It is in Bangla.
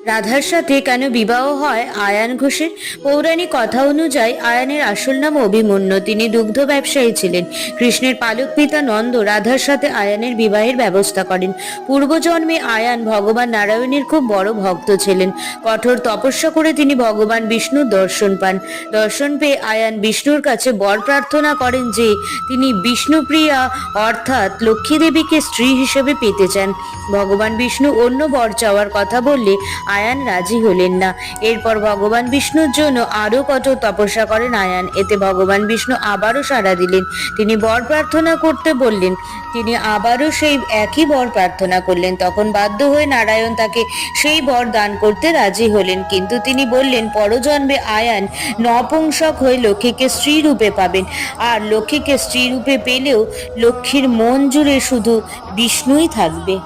রাধার সাথে কেন বিবাহ হয় আয়ান ঘোষের? পৌরাণিক কথা অনুযায়ী আয়ানের আসল নাম অভিমন্যু। তিনি দুগ্ধ ব্যবসায়ী ছিলেন। কৃষ্ণের পালক পিতা নন্দ রাধার সাথে আয়ানের বিবাহের ব্যবস্থা করেন। পূর্বজন্মে আয়ান ভগবান নারায়ণের খুব বড় ভক্ত ছিলেন। কঠোর তপস্যা করে তিনি ভগবান বিষ্ণুর দর্শন পান। দর্শন পেয়ে আয়ান বিষ্ণুর কাছে বর প্রার্থনা করেন যে তিনি বিষ্ণুপ্রিয়া অর্থাৎ লক্ষ্মী দেবীকে স্ত্রী হিসেবে পেতে চান। ভগবান বিষ্ণু অন্য বর চাওয়ার কথা বললে আয়ান রাজি হলেন না। এরপর ভগবান বিষ্ণুর জন্য আরো কঠোর তপস্যা করেন আয়ান। এতে ভগবান বিষ্ণু আবারও সাড়া দিলেন। তিনি বর প্রার্থনা করতে বললেন। তিনি আবারও সেই একই বর প্রার্থনা করলেন। তখন বাধ্য হয়ে নারায়ণ তাকে সেই বর দান করতে রাজি হলেন। কিন্তু তিনি বললেন পরজন্মে আয়ান নপুংসক হয়ে লক্ষ্মীকে স্ত্রী রূপে পাবেন। আর লক্ষ্মীকে স্ত্রী রূপে পেলেও লক্ষ্মীর মন জুড়ে শুধু বিষ্ণুই থাকবে।